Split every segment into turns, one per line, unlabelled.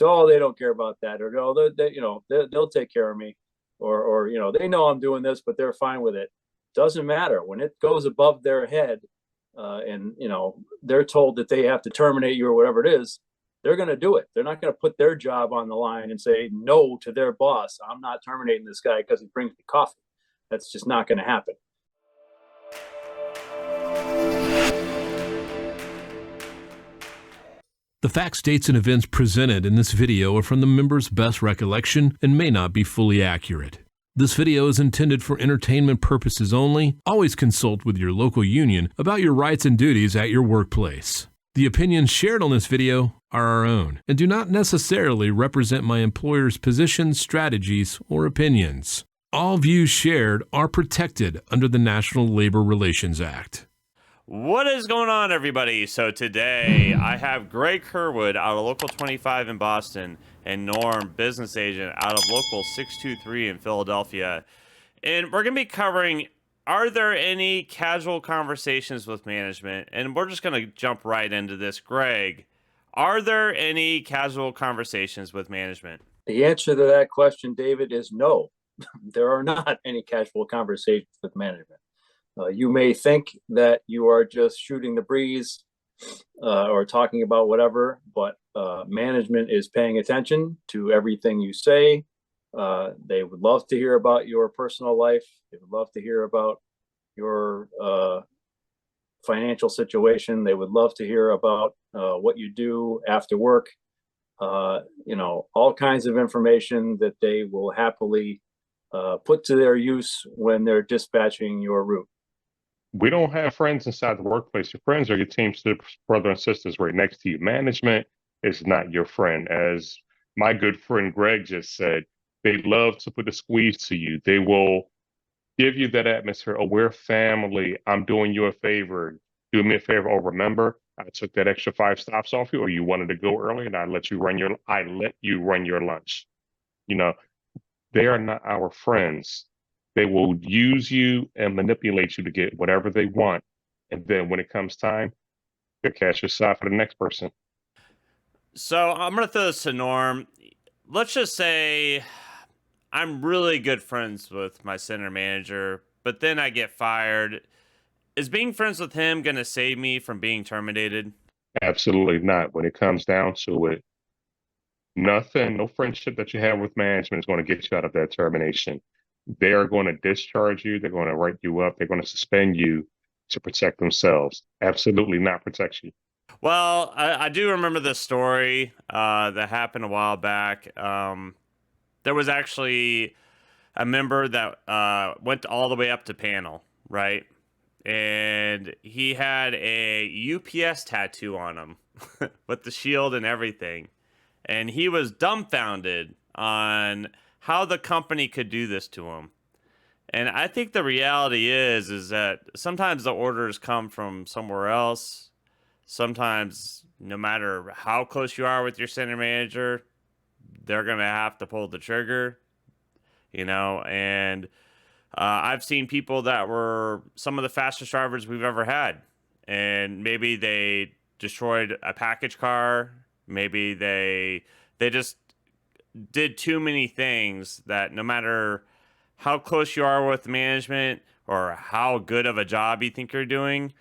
Oh, they don't care about that, or no, they'll take care of me, or they know I'm doing this, but they're fine with it. Doesn't matter when it goes above their head, and they're told that they have to terminate you or whatever it is. They're going to do it. They're not going to put their job on the line and say no to their boss. I'm not terminating this guy because he brings me coffee. That's just not going to happen.
The facts, dates, and events presented in this video are from the member's best recollection and may not be fully accurate. This video is intended for entertainment purposes only. Always consult with your local union about your rights and duties at your workplace. The opinions shared on this video are our own and do not necessarily represent my employer's positions, strategies, or opinions. All views shared are protected under the National Labor Relations Act.
What is going on, everybody? So today I have Greg Kerwood out of Local 25 in Boston and Norm, business agent out of Local 623 in Philadelphia. And we're going to be covering, are there any casual conversations with management? And we're just going to jump right into this. Greg, are there any casual conversations with management?
The answer to that question, David, is no. There are not any casual conversations with management. You may think that you are just shooting the breeze or talking about whatever, but management is paying attention to everything you say. They would love to hear about your personal life. They would love to hear about your financial situation. They would love to hear about what you do after work. All kinds of information that they will happily put to their use when they're dispatching your route.
We don't have friends inside the workplace. Your friends are your team brother and sisters right next to you. Management is not your friend. As my good friend Greg just said, they love to put a squeeze to you. They will give you that atmosphere. Oh, we're family. I'm doing you a favor. Do me a favor. Oh, remember, I took that extra 5 stops off you, or you wanted to go early, and I let you run your lunch. They are not our friends. They will use you and manipulate you to get whatever they want. And then when it comes time, they'll cast you aside for the next person.
So I'm going to throw this to Norm. Let's just say I'm really good friends with my center manager, but then I get fired. Is being friends with him going to save me from being terminated?
Absolutely not. When it comes down to it, nothing, no friendship that you have with management is going to get you out of that termination. They are going to discharge you. They're going to write you up. They're going to suspend you to protect themselves. Absolutely not protect you.
Well, I do remember this story that happened a while back. There was actually a member that went all the way up to panel, right? And he had a UPS tattoo on him with the shield and everything. And he was dumbfounded on how the company could do this to him. And I think the reality is that sometimes the orders come from somewhere else. Sometimes, no matter how close you are with your center manager, they're going to have to pull the trigger, and I've seen people that were some of the fastest drivers we've ever had. And maybe they destroyed a package car. Maybe they just did too many things that no matter how close you are with management or how good of a job you think you're doing,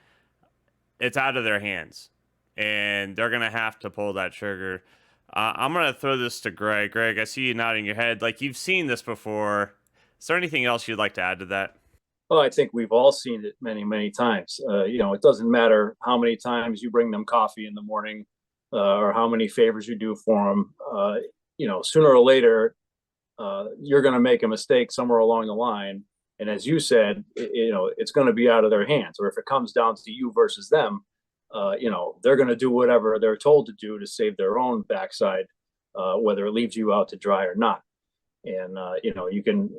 it's out of their hands and they're going to have to pull that trigger. I'm going to throw this to Greg. Greg, I see you nodding your head like you've seen this before. Is there anything else you'd like to add to that?
Well, I think we've all seen it many, many times. It doesn't matter how many times you bring them coffee in the morning or how many favors you do for them. Sooner or later, you're going to make a mistake somewhere along the line. And as you said, it's going to be out of their hands. Or if it comes down to you versus them, they're going to do whatever they're told to do to save their own backside, whether it leaves you out to dry or not. And, you can,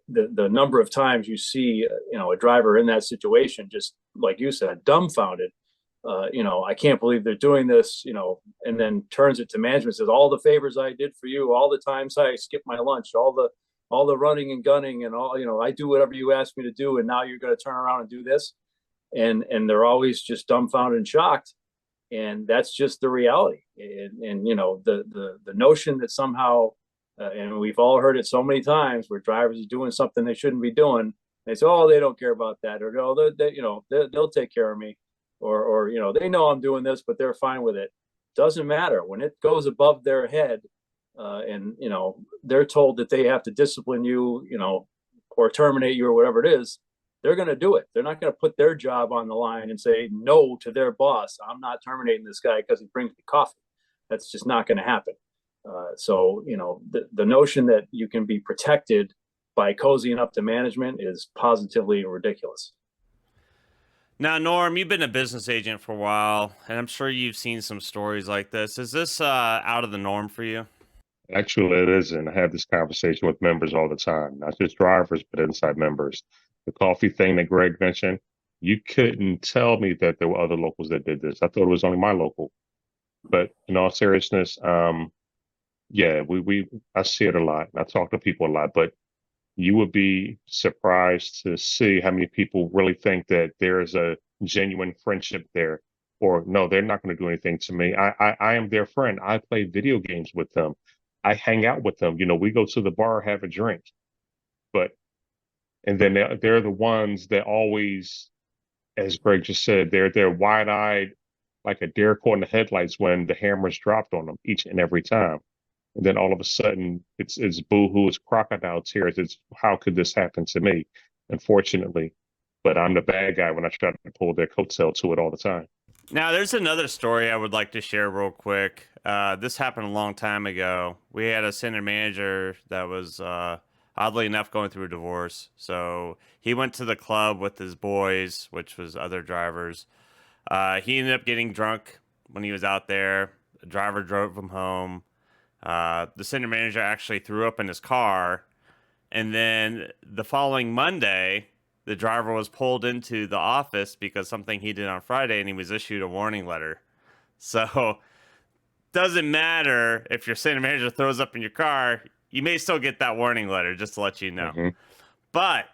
the number of times you see, a driver in that situation, just like you said, dumbfounded, I can't believe they're doing this, and then turns it to management, says all the favors I did for you, all the times I skipped my lunch, all the running and gunning and all, I do whatever you asked me to do. And now you're going to turn around and do this. And they're always just dumbfounded and shocked. and that's just the reality. And you know, the notion that somehow, and we've all heard it so many times, where drivers are doing something they shouldn't be doing. They say, "Oh, they don't care about that," or "No, you know, they'll take care of me," or you know, they know I'm doing this, but they're fine with it. Doesn't matter when it goes above their head, and you know, they're told that they have to discipline you, you know, or terminate you or whatever it is. They're going to do it. They're not going to put their job on the line and say no to their boss. I'm not terminating this guy because he brings me coffee. That's just not going to happen. So, you know, the notion that you can be protected by cozying up to management is positively ridiculous.
Now, Norm, you've been a business agent for a while, and I'm sure you've seen some stories like this. Is this out of the norm for you?
Actually, it isn't. I have this conversation with members all the time, not just drivers, but inside members. The coffee thing that Greg mentioned, you couldn't tell me that there were other locals that did this. I thought it was only my local. But in all seriousness, yeah, I see it a lot. I talk to people a lot, but you would be surprised to see how many people really think that there's a genuine friendship there. Or no, they're not going to do anything to me. I am their friend. I play video games with them. I hang out with them. You know, we go to the bar, have a drink. But and then they're the ones that always, as Greg just said, they're wide-eyed like a deer caught in the headlights when the hammer's dropped on them each and every time. And then all of a sudden, it's boo-hoo, it's crocodile tears. It's how could this happen to me? Unfortunately, but I'm the bad guy when I try to pull their coattail to it all the time.
Now, there's another story I would like to share real quick. This happened a long time ago. We had a center manager that was, oddly enough, going through a divorce. So he went to the club with his boys, which was other drivers. He ended up getting drunk when he was out there. The driver drove him home. The center manager actually threw up in his car. And then the following Monday, the driver was pulled into the office because something he did on Friday, and he was issued a warning letter. So doesn't matter if your center manager throws up in your car, you may still get that warning letter, just to let you know.
Mm-hmm.
But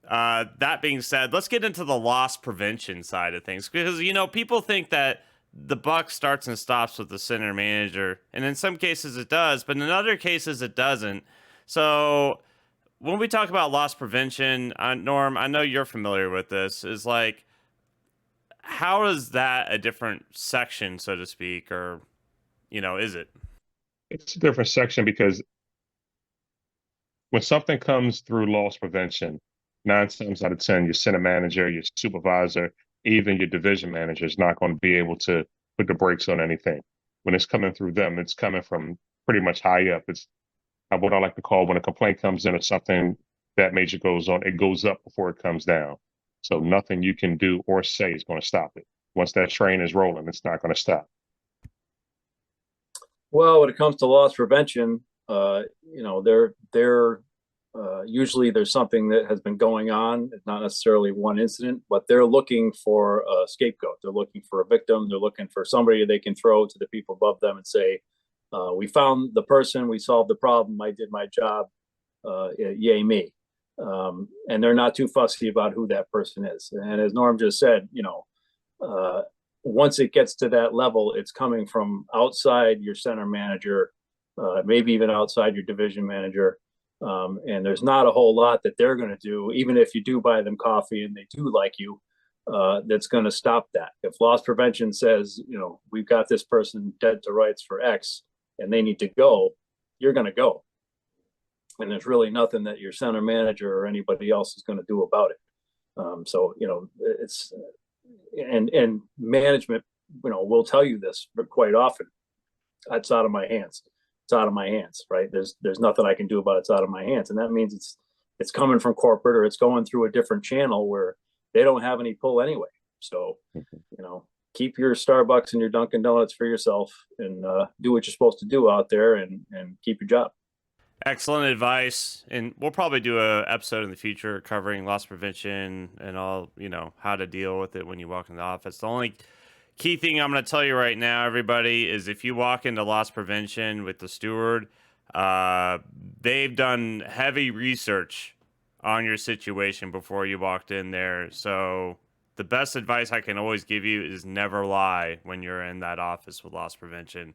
that being said, let's get into the loss prevention side of things, because you know, people think that the buck starts and stops with the center manager, and in some cases it does, but in other cases it doesn't. So when we talk about loss prevention, Norm, I know you're familiar with this, is like, how is that a different section, so to speak, or, you know, is it?
It's a different section because when something comes through loss prevention, 9 times out of 10, your center manager, your supervisor, even your division manager is not going to be able to put the brakes on anything. When it's coming through them, it's coming from pretty much high up. It's what I like to call when a complaint comes in or something that major goes on, it goes up before it comes down. So nothing you can do or say is going to stop it. Once that train is rolling, it's not going to stop.
Well, when it comes to loss prevention, you know, they're usually there's something that has been going on. It's not necessarily one incident, but they're looking for a scapegoat. They're looking for a victim. They're looking for somebody they can throw to the people above them and say, we found the person, we solved the problem, I did my job, yay me. And they're not too fussy about who that person is. And as Norm just said, you know, once it gets to that level, it's coming from outside your center manager, maybe even outside your division manager. And there's not a whole lot that they're going to do, even if you do buy them coffee and they do like you, that's going to stop that. If loss prevention says, you know, we've got this person dead to rights for X and they need to go, you're going to go. And there's really nothing that your center manager or anybody else is going to do about it. So, you know, it's, and management, you know, will tell you this quite often. It's out of my hands. It's out of my hands, right? There's nothing I can do about it. It's out of my hands. And that means it's coming from corporate, or it's going through a different channel where they don't have any pull anyway. So, you know, keep your Starbucks and your Dunkin' Donuts for yourself, and do what you're supposed to do out there, and keep your job.
Excellent advice. And we'll probably do a episode in the future covering loss prevention and all, you know, how to deal with it when you walk in the office. The only key thing I'm going to tell you right now, everybody, is if you walk into loss prevention with the steward, they've done heavy research on your situation before you walked in there. So the best advice I can always give you is never lie when you're in that office with loss prevention.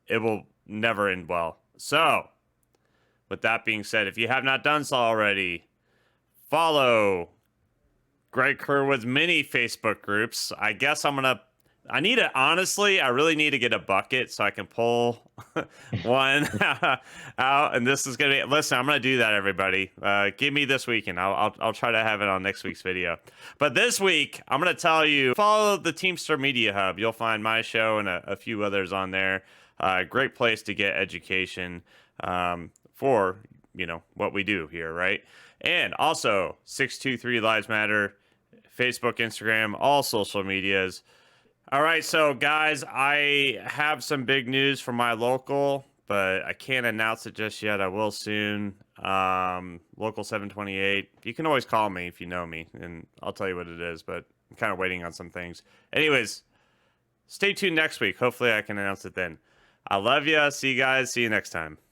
It will never end well. So, with that being said, if you have not done so already, follow Greg Kerwood's many Facebook groups. I guess I really need to get a bucket so I can pull one out. And this is going to be, listen, I'm going to do that, everybody. Give me this weekend. I'll try to have it on next week's video. But this week, I'm going to tell you, follow the Teamster Media Hub. You'll find my show and a few others on there. Great place to get education for, what we do here, right? And also, 623 Lives Matter, Facebook, Instagram, all social medias. All right, so guys, I have some big news from my local, but I can't announce it just yet. I will soon. Local 728. You can always call me if you know me, and I'll tell you what it is, but I'm kind of waiting on some things. Anyways, stay tuned next week. Hopefully I can announce it then. I love you. See you guys. See you next time.